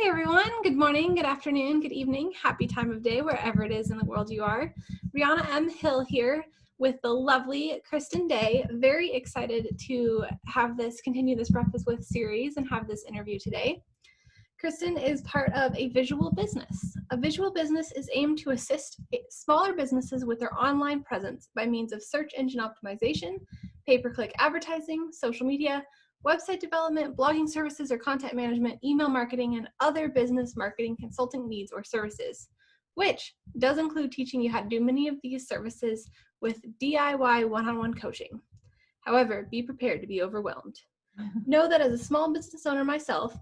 Hey everyone, good morning, good afternoon, good evening, happy time of day, wherever it is in the world you are. Rihanna M. Hill here with the lovely Kristen Day. Very excited to continue this Breakfast With series and have this interview today. Kristen is part of a visual business. A visual business is aimed to assist smaller businesses with their online presence by means of search engine optimization, pay-per-click advertising, social media, website development, blogging services or content management, email marketing, and other business marketing consulting needs or services, which does include teaching you how to do many of these services with DIY one-on-one coaching. However, be prepared to be overwhelmed. Know that as a small business owner myself,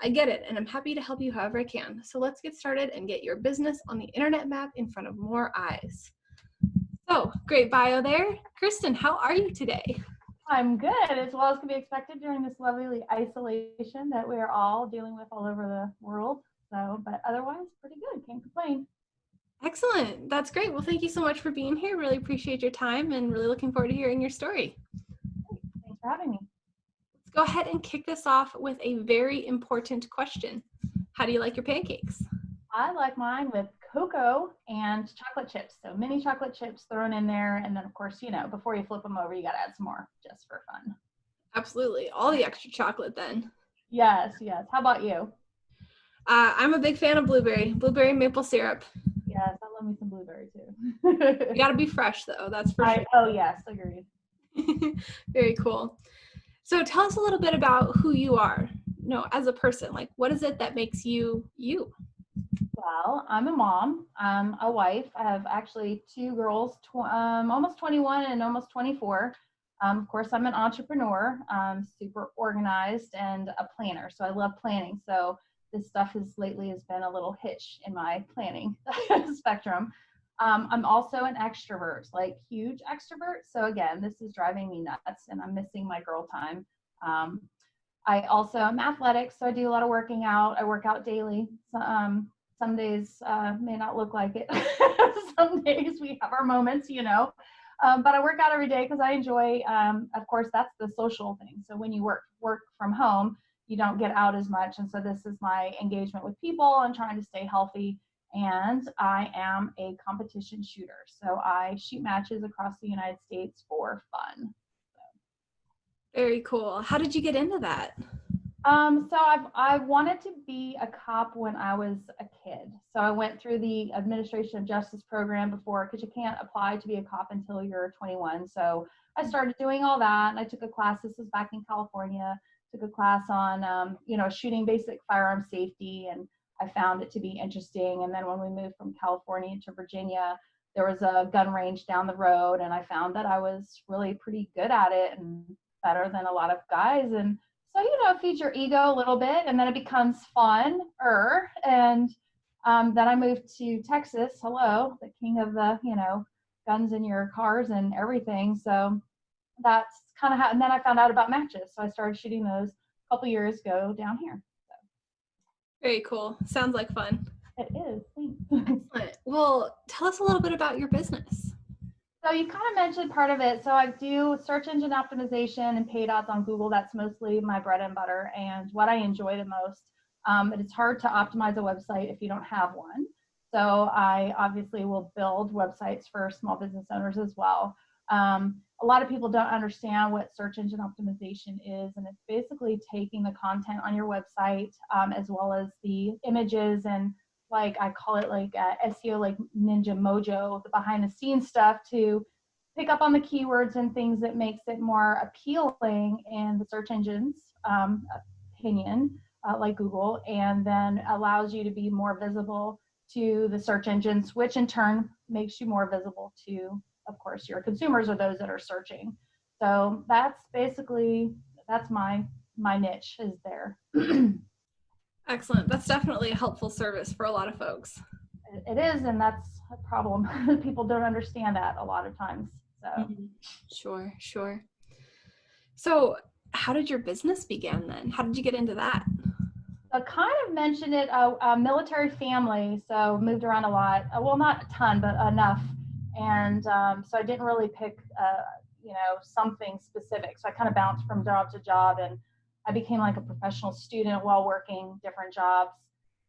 I get it, and I'm happy to help you however I can. So let's get started and get your business on the internet map in front of more eyes. So, great bio there. Kristen, how are you today? I'm good, as well as can be expected during this lovely isolation that we're all dealing with all over the world. So, but otherwise, pretty good. Can't complain. Excellent. That's great. Well, thank you so much for being here. Really appreciate your time and really looking forward to hearing your story. Great. Thanks for having me. Let's go ahead and kick this off with a very important question. How do you like your pancakes? I like mine with cocoa and chocolate chips. So mini chocolate chips thrown in there. And then, of course, before you flip them over, you got to add some more just for fun. Absolutely. All the extra chocolate then. Yes, yes. How about you? I'm a big fan of blueberry maple syrup. Yes, I love me some blueberry too. You got to be fresh though. That's for sure. Oh, yes. Agreed. Very cool. So tell us a little bit about who you are, as a person. Like, what is it that makes you you? Well, I'm a mom, a wife. I have actually two girls, almost 21 and almost 24. Of course, I'm an entrepreneur, super organized and a planner. So I love planning. So this stuff has been a little hitch in my planning spectrum. I'm also an extrovert, like huge extrovert. So again, this is driving me nuts and I'm missing my girl time. I also am athletic, so I do a lot of working out. I work out daily. So, some days may not look like it. Some days we have our moments, but I work out every day because I enjoy, of course, that's the social thing. So when you work from home, you don't get out as much. And so this is my engagement with people and trying to stay healthy. And I am a competition shooter. So I shoot matches across the United States for fun. Very cool. How did you get into that? So I wanted to be a cop when I was a kid. So I went through the Administration of Justice program before, because you can't apply to be a cop until you're 21. So I started doing all that, and I took a class. This was back in California. Took a class on, shooting basic firearm safety, and I found it to be interesting. And then when we moved from California to Virginia, there was a gun range down the road, and I found that I was really pretty good at it and better than a lot of guys. And so, feed your ego a little bit, and then it becomes fun. And then I moved to Texas. Hello, the king of the, guns in your cars and everything. So that's kind of how, and then I found out about matches. So I started shooting those a couple years ago down here. So. Very cool. Sounds like fun. It is. Excellent. Well, tell us a little bit about your business. So you kind of mentioned part of it. So I do search engine optimization and paid ads on Google. That's mostly my bread and butter and what I enjoy the most. But it's hard to optimize a website if you don't have one. So I obviously will build websites for small business owners as well. A lot of people don't understand what search engine optimization is, and it's basically taking the content on your website as well as the images and, like, I call it like SEO, like Ninja Mojo, the behind the scenes stuff, to pick up on the keywords and things that makes it more appealing in the search engine's opinion, like Google, and then allows you to be more visible to the search engines, which in turn makes you more visible to, of course, your consumers or those that are searching. So that's my niche is there. Excellent. That's definitely a helpful service for a lot of folks. It is, and that's a problem. People don't understand that a lot of times. So Sure. So how did your business begin then? How did you get into that? I kind of mentioned it, a military family, so moved around a lot. Well, not a ton, but enough. And so I didn't really pick, something specific. So I kind of bounced from job to job, and I became like a professional student while working different jobs.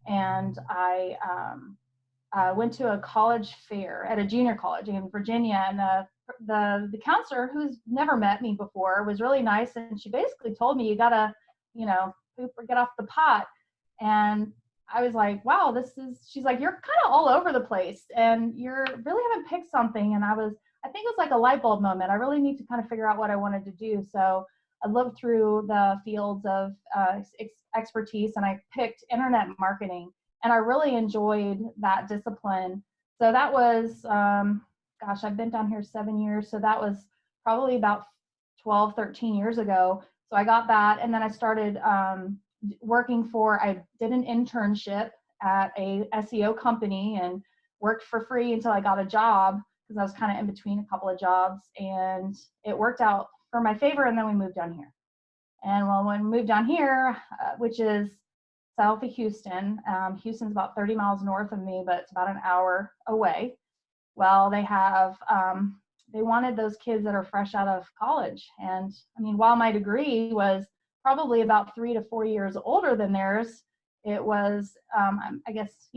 And I went to a college fair at a junior college in Virginia, and the counselor, who's never met me before, was really nice, and she basically told me, you gotta, poop or get off the pot. And I was like, wow, she's like, you're kind of all over the place, and you're really haven't picked something. And I think it was like a light bulb moment. I really need to kind of figure out what I wanted to do. So I looked through the fields of expertise, and I picked internet marketing, and I really enjoyed that discipline. So that was, I've been down here 7 years. So that was probably about 12, 13 years ago. So I got that. And then I started I did an internship at a SEO company and worked for free until I got a job, because I was kind of in between a couple of jobs, and it worked out for my favor. And then we moved down here. And when we moved down here, which is south of Houston. Houston's about 30 miles north of me, but it's about an hour away. Well, they wanted those kids that are fresh out of college. And I mean, while my degree was probably about 3 to 4 years older than theirs, it was, I guess,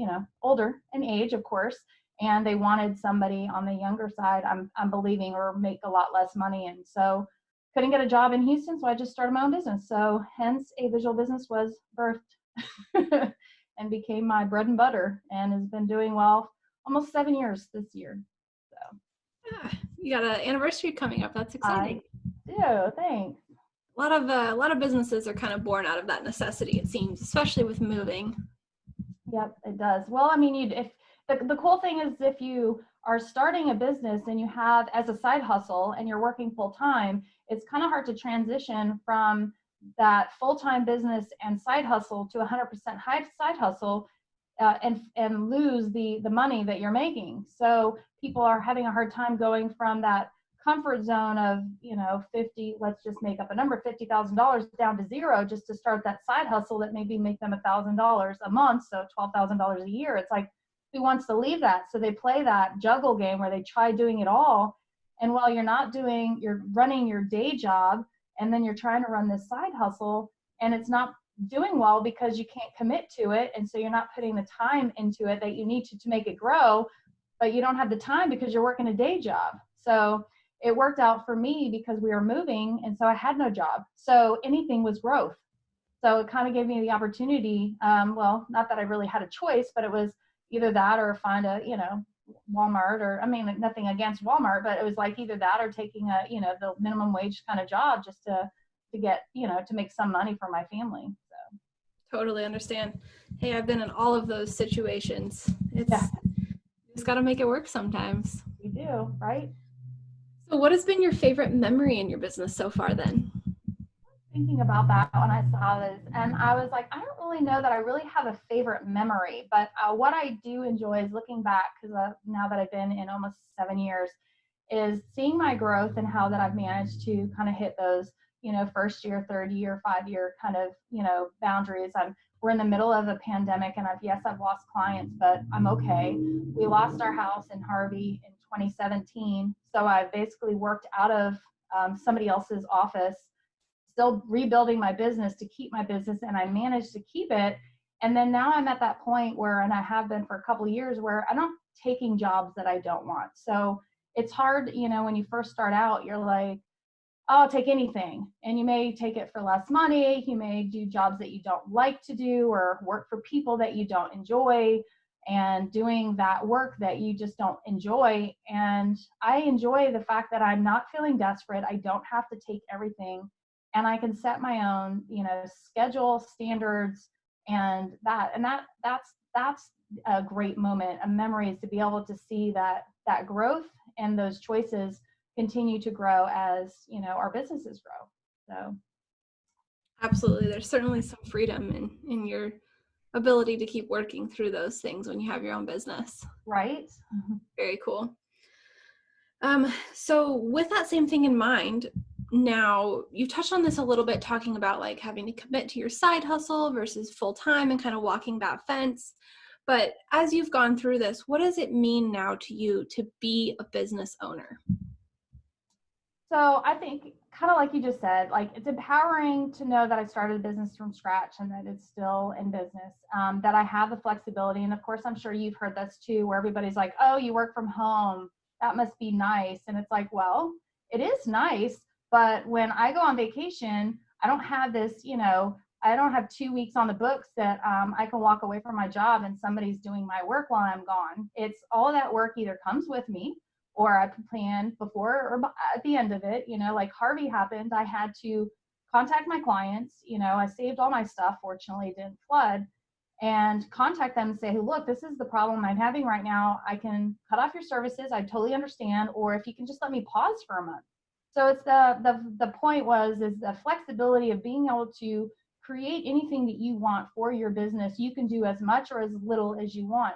older in age, of course. And they wanted somebody on the younger side, I'm believing, or make a lot less money. And so couldn't get a job in Houston, so I just started my own business. So hence, a visual business was birthed and became my bread and butter, and has been doing well almost 7 years this year. So yeah, you got an anniversary coming up. That's exciting. I do. Thanks. A lot of businesses are kind of born out of that necessity, it seems, especially with moving. Yep, it does. Well, I mean, if the cool thing is, if you are starting a business and you have as a side hustle and you're working full time, it's kind of hard to transition from that full-time business and side hustle to 100% side hustle and lose the money that you're making. So people are having a hard time going from that comfort zone of, 50, let's just make up a number, $50,000 down to zero, just to start that side hustle that maybe make them $1,000 a month, so $12,000 a year. It's like, who wants to leave that? So they play that juggle game where they try doing it all. And while you're running your day job, and then you're trying to run this side hustle, and it's not doing well because you can't commit to it. And so you're not putting the time into it that you need to make it grow, but you don't have the time because you're working a day job. So it worked out for me because we were moving, and so I had no job. So anything was growth. So it kind of gave me the opportunity. Well, not that I really had a choice, but it was either that or find a, Walmart, or, I mean, nothing against Walmart, but it was like either that or taking a, the minimum wage kind of job just to get, to make some money for my family. So totally understand. Hey, I've been in all of those situations. You just got to make it work sometimes. You do, right? So what has been your favorite memory in your business so far then? Thinking about that when I saw this, and I was like, I don't really know that I really have a favorite memory, but what I do enjoy is looking back, because now that I've been in almost 7 years, is seeing my growth and how that I've managed to kind of hit those, first year, third year, 5 year kind of, boundaries. We're in the middle of a pandemic, and I've lost clients, but I'm okay. We lost our house in Harvey in 2017, so I basically worked out of somebody else's office, still rebuilding my business to keep my business, and I managed to keep it. And then now I'm at that point where, and I have been for a couple of years, where I'm not taking jobs that I don't want. So it's hard, when you first start out, you're like, oh, I'll take anything. And you may take it for less money. You may do jobs that you don't like to do, or work for people that you don't enjoy, and doing that work that you just don't enjoy. And I enjoy the fact that I'm not feeling desperate. I don't have to take everything. And I can set my own, schedule, standards, and that's a great moment, a memory, is to be able to see that growth and those choices continue to grow as, our businesses grow. So absolutely, there's certainly some freedom in your ability to keep working through those things when you have your own business. Right. Very cool. So with that same thing in mind, now you touched on this a little bit, talking about like having to commit to your side hustle versus full-time and kind of walking that fence. But as you've gone through this, what does it mean now to you to be a business owner? So I think kind of like you just said, like it's empowering to know that I started a business from scratch and that it's still in business, that I have the flexibility. And of course, I'm sure you've heard this too, where everybody's like, oh, you work from home. That must be nice. And it's like, well, it is nice. But when I go on vacation, I don't have this, I don't have 2 weeks on the books that I can walk away from my job and somebody's doing my work while I'm gone. It's all of that work either comes with me or I plan before or at the end of it. Like Harvey happened, I had to contact my clients. I saved all my stuff, fortunately it didn't flood, and contact them and say, hey, look, this is the problem I'm having right now. I can cut off your services, I totally understand, or if you can just let me pause for a month. So it's the point is the flexibility of being able to create anything that you want for your business. You can do as much or as little as you want.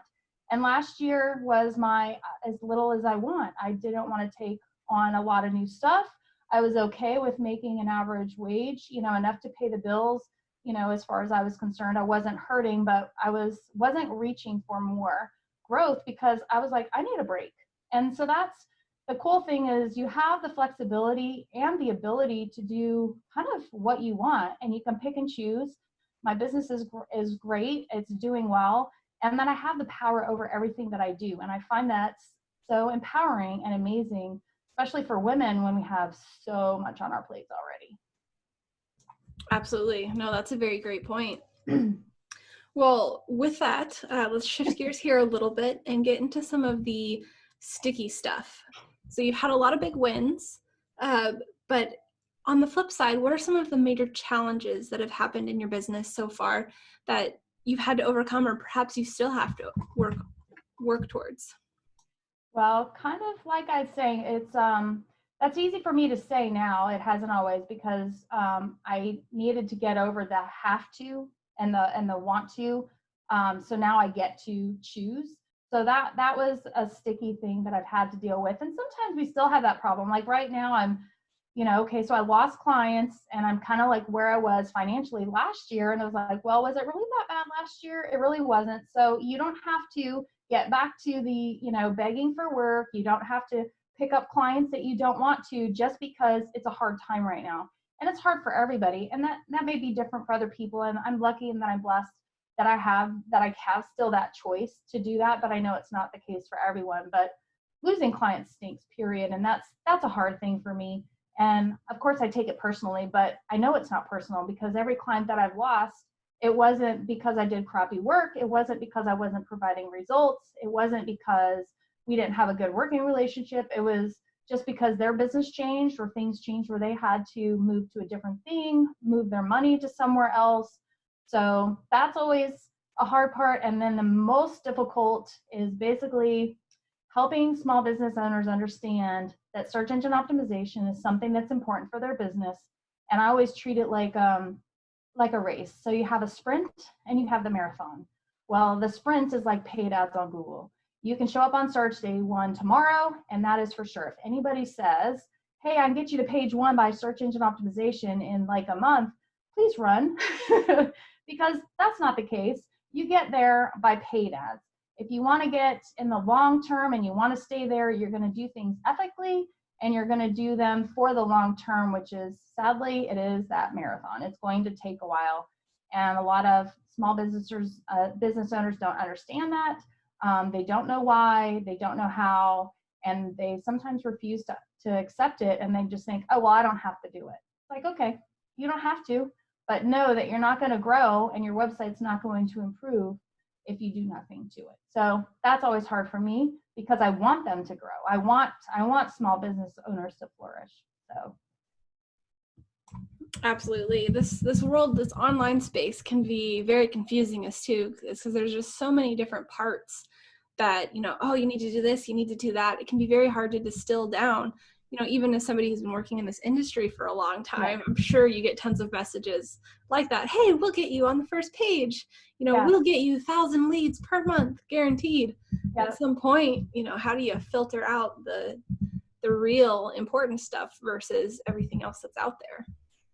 And last year was my as little as I want. I didn't want to take on a lot of new stuff. I was okay with making an average wage, enough to pay the bills. As far as I was concerned, I wasn't hurting, but I wasn't reaching for more growth because I was like, I need a break. And so that's the cool thing, is you have the flexibility and the ability to do kind of what you want, and you can pick and choose. My business is great. It's doing well. And then I have the power over everything that I do. And I find that so empowering and amazing, especially for women when we have so much on our plates already. Absolutely. No, that's a very great point. Well, with that, let's shift gears here a little bit and get into some of the sticky stuff. So you've had a lot of big wins, but on the flip side, what are some of the major challenges that have happened in your business so far that you've had to overcome, or perhaps you still have to work towards? Well, kind of like I was saying, it's that's easy for me to say now. It hasn't always, because I needed to get over the have to and the want to. So now I get to choose. So that was a sticky thing that I've had to deal with. And sometimes we still have that problem. Like right now I'm, okay, so I lost clients and I'm kind of like where I was financially last year. And I was like, well, was it really that bad last year? It really wasn't. So you don't have to get back to the, begging for work. You don't have to pick up clients that you don't want to just because it's a hard time right now. And it's hard for everybody. And that may be different for other people. And I'm lucky and that I'm blessed that I have still that choice to do that. But I know it's not the case for everyone. But losing clients stinks, period. And that's a hard thing for me. And of course I take it personally, but I know it's not personal, because every client that I've lost, it wasn't because I did crappy work. It wasn't because I wasn't providing results. It wasn't because we didn't have a good working relationship. It was just because their business changed, or things changed where they had to move to a different thing, move their money to somewhere else. So that's always a hard part. And then the most difficult is basically helping small business owners understand that search engine optimization is something that's important for their business. And I always treat it like a race. So you have a sprint and you have the marathon. Well, the sprint is like paid ads on Google. You can show up on search day one tomorrow, and that is for sure. If anybody says, hey, I can get you to page one by search engine optimization in like a month, please run, because that's not the case. You get there by paid ads. If you want to get in the long term and you want to stay there, you're going to do things ethically, and you're going to do them for the long term, which is, sadly, it is that marathon. It's going to take a while. And a lot of small business owners don't understand that. They don't know why, they don't know how, and they sometimes refuse to accept it, and they just think, oh, well, I don't have to do it. It's like, okay, you don't have to, but know that you're not going to grow and your website's not going to improve if you do nothing to it. So that's always hard for me, because I want them to grow. I want small business owners to flourish. So Absolutely. This world, this online space can be very confusing as too, because there's just so many different parts that, oh, you need to do this, you need to do that. It can be very hard to distill down. Even as somebody who's been working in this industry for a long time, I'm sure you get tons of messages like that. Hey, we'll get you on the first page. We'll get you 1,000 leads per month, guaranteed. At some point, how do you filter out the real important stuff versus everything else that's out there?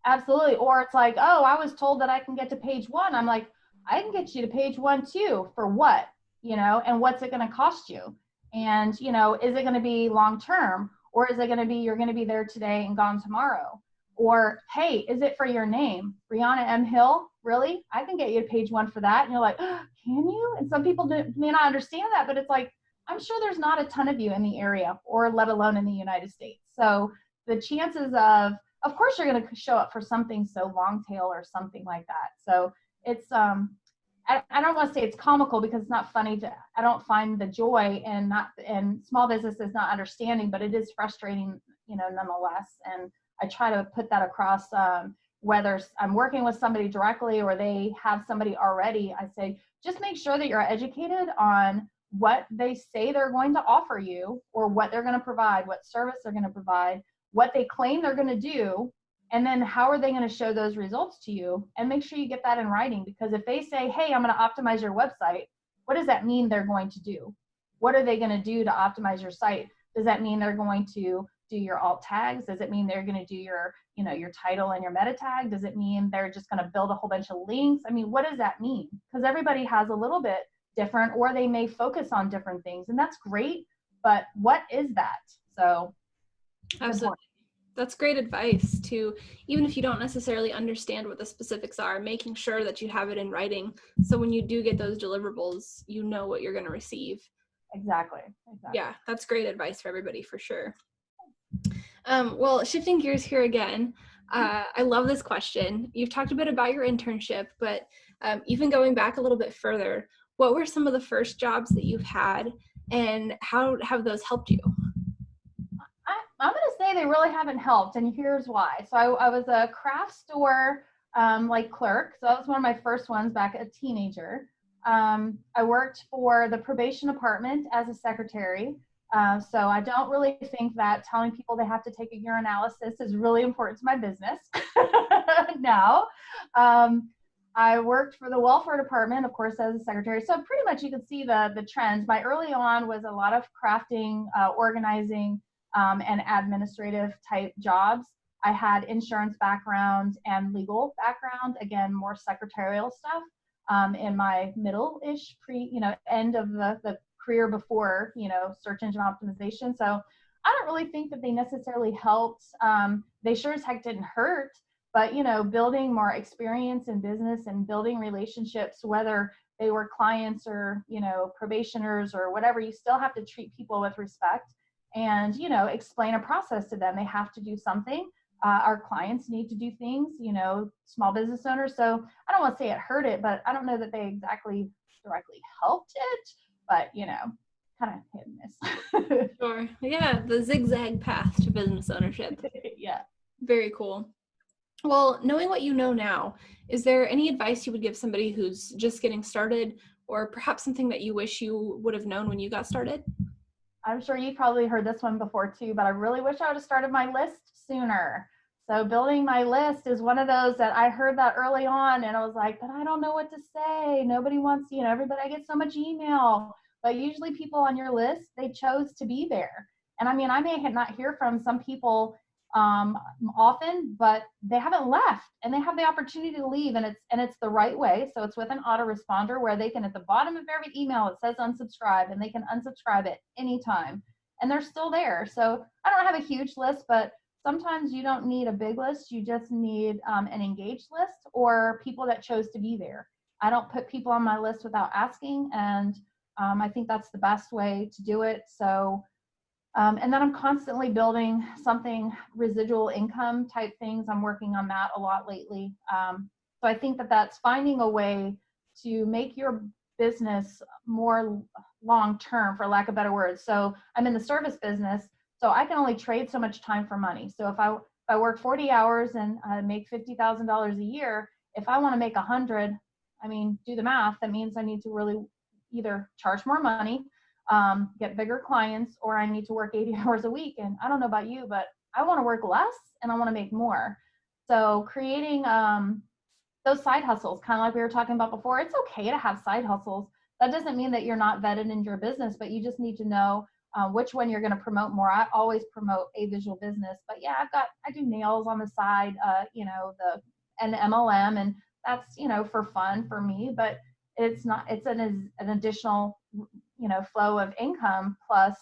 Absolutely. Or it's like, oh, I was told that I can get to page one. I'm like, I can get you to page one too. For what? And what's it going to cost you? And, is it going to be long term? Or is it going to be, you're going to be there today and gone tomorrow? Or, hey, is it for your name? Brianna M. Hill? Really? I can get you to page 1 for that. And you're like, oh, can you? And some people may not understand that, but it's like, I'm sure there's not a ton of you in the area, or let alone in the United States. So the chances of course, you're going to show up for something so long tail or something like that. So it's, I don't want to say it's comical because it's not funny. I don't find the joy in small businesses not understanding, but it is frustrating, nonetheless. And I try to put that across, whether I'm working with somebody directly or they have somebody already. I say, just make sure that you're educated on what they say they're going to offer you, or what they're going to provide, what service they're going to provide, what they claim they're going to do, and then how are they going to show those results to you, and make sure you get that in writing. Because if they say, hey, I'm going to optimize your website, what does that mean they're going to do? What are they going to do to optimize your site? Does that mean they're going to do your alt tags? Does it mean they're going to do your title and your meta tag? Does it mean they're just going to build a whole bunch of links? I mean, what does that mean? Because everybody has a little bit different, or they may focus on different things, and that's great, but what is that? So absolutely. That's great advice to, even if you don't necessarily understand what the specifics are, making sure that you have it in writing. So when you do get those deliverables, you know what you're going to receive. Exactly. Yeah, that's great advice for everybody, for sure. Well, shifting gears here again, I love this question. You've talked a bit about your internship, but even going back a little bit further, what were some of the first jobs that you've had, and how have those helped you? I'm going to say they really haven't helped, and here's why. So I was a craft store clerk. So that was one of my first ones back as a teenager. I worked for the probation department as a secretary. So I don't really think that telling people they have to take a urinalysis is really important to my business now. I worked for the welfare department, of course, as a secretary. So pretty much you can see the trends. My early on was a lot of crafting, organizing, and administrative type jobs. I had insurance background and legal background, again, more secretarial stuff in my middle-ish end of the career before, search engine optimization. So I don't really think that they necessarily helped. They sure as heck didn't hurt, but, building more experience in business and building relationships, whether they were clients or, probationers or whatever, you still have to treat people with respect and, explain a process to them. They have to do something. Our clients need to do things, small business owners. So I don't want to say it hurt it, but I don't know that they exactly directly helped it, but, kind of hit and miss. Sure. Yeah, the zigzag path to business ownership. Yeah. Very cool. Well, knowing what you know now, is there any advice you would give somebody who's just getting started, or perhaps something that you wish you would have known when you got started? I'm sure you've probably heard this one before too, but I really wish I would have started my list sooner. So building my list is one of those that I heard that early on, and I was like, but I don't know what to say. Nobody wants, everybody, I get so much email, but usually people on your list, they chose to be there. And I mean, I may not hear from some people often, but they haven't left, and they have the opportunity to leave, and it's the right way. So it's with an autoresponder where they can, at the bottom of every email, it says unsubscribe, and they can unsubscribe at any time, and they're still there. So I don't have a huge list, but sometimes you don't need a big list. You just need an engaged list, or people that chose to be there. I don't put people on my list without asking, and I think that's the best way to do it. So and then I'm constantly building something, residual income type things. I'm working on that a lot lately. So I think that's finding a way to make your business more long-term, for lack of better words. So I'm in the service business, so I can only trade so much time for money. So if I work 40 hours and make $50,000 a year, if I want to make 100, I mean, do the math. That means I need to really either charge more money, get bigger clients, or I need to work 80 hours a week. And I don't know about you, but I want to work less and I want to make more. So creating those side hustles, kind of like we were talking about before, it's okay to have side hustles. That doesn't mean that you're not vetted in your business, but you just need to know which one you're going to promote more. I always promote a visual business, but yeah, I do nails on the side, an MLM, and that's, for fun for me, but it's an additional, flow of income, plus,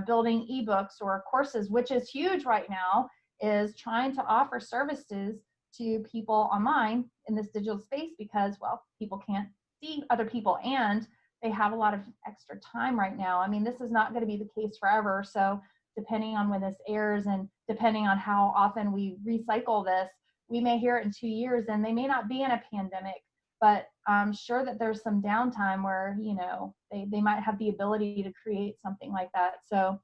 building ebooks or courses, which is huge right now. is trying to offer services to people online in this digital space because, well, people can't see other people and they have a lot of extra time right now. I mean, this is not going to be the case forever. So depending on when this airs and depending on how often we recycle this, we may hear it in 2 years and they may not be in a pandemic, but I'm sure that there's some downtime where, you know, they might have the ability to create something like that. So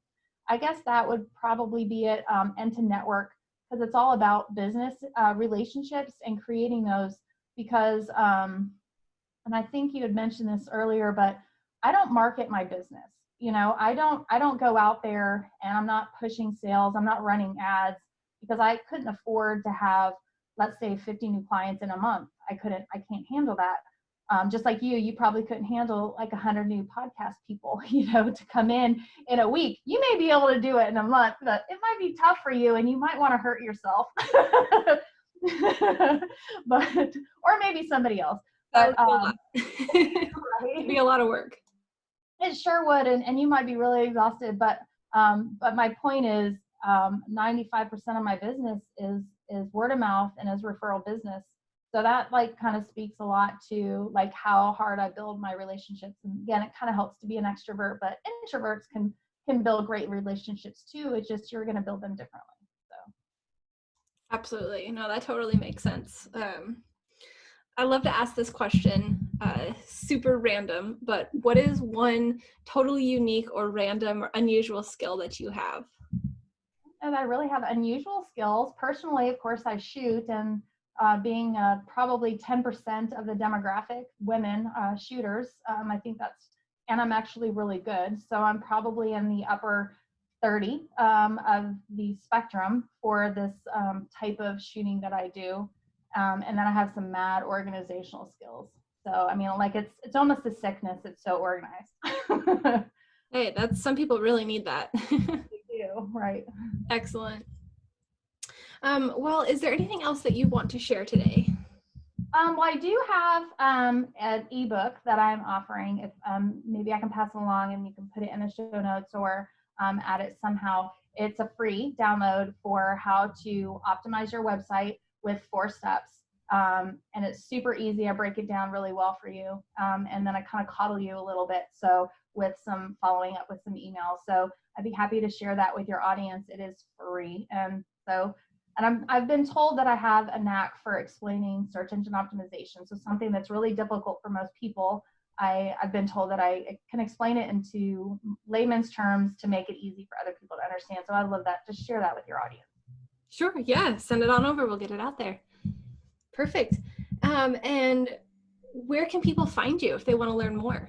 I guess that would probably be it. And to network, because it's all about business relationships and creating those because, and I think you had mentioned this earlier, but I don't market my business. You know, I don't go out there and I'm not pushing sales. I'm not running ads because I couldn't afford to have, let's say, 50 new clients in a month. I can't handle that. Just like you probably couldn't handle like 100 new podcast people, you know, to come in a week. You may be able to do it in a month, but it might be tough for you and you might want to hurt yourself. But, or maybe somebody else. But, it'd be a lot of work. It sure would, and you might be really exhausted. But my point is, 95% of my business is word of mouth and is referral business. So that like kind of speaks a lot to like how hard I build my relationships. And again, it kind of helps to be an extrovert, but introverts can build great relationships too. It's just you're going to build them differently. So. Absolutely, no, that totally makes sense. I love to ask this question, super random, but what is one totally unique or random or unusual skill that you have? And I really have unusual skills. Personally, of course, I shoot, and being probably 10% of the demographic, women shooters, I think that's, and I'm actually really good. So I'm probably in the upper 30 of the spectrum for this type of shooting that I do. And then I have some mad organizational skills. So, I mean, like it's almost a sickness. It's so organized. Hey, that's, some people really need that. They do, right. Excellent. Well, is there anything else that you want to share today? Well, I do have an ebook that I'm offering. If maybe I can pass it along and you can put it in the show notes or add it somehow. It's a free download for how to optimize your website with 4 steps. And it's super easy. I break it down really well for you. And then I kind of coddle you a little bit. So with some following up with some emails. So I'd be happy to share that with your audience. It is free. And I've been told that I have a knack for explaining search engine optimization. So something that's really difficult for most people, I've been told that I can explain it into layman's terms to make it easy for other people to understand. So I love that. Just share that with your audience. Sure. Yeah. Send it on over. We'll get it out there. Perfect. And where can people find you if they want to learn more?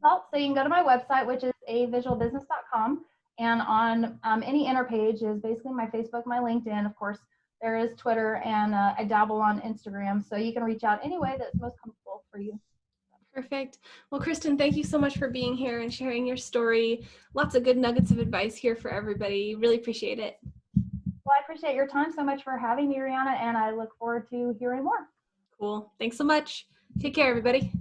Well, so you can go to my website, which is avisualbusiness.com. And on any inner page is basically my Facebook, my LinkedIn. Of course, there is Twitter, and I dabble on Instagram. So you can reach out any way that's most comfortable for you. Perfect. Well, Kristen, thank you so much for being here and sharing your story. Lots of good nuggets of advice here for everybody. Really appreciate it. Well, I appreciate your time so much for having me, Rihanna, and I look forward to hearing more. Cool. Thanks so much. Take care, everybody.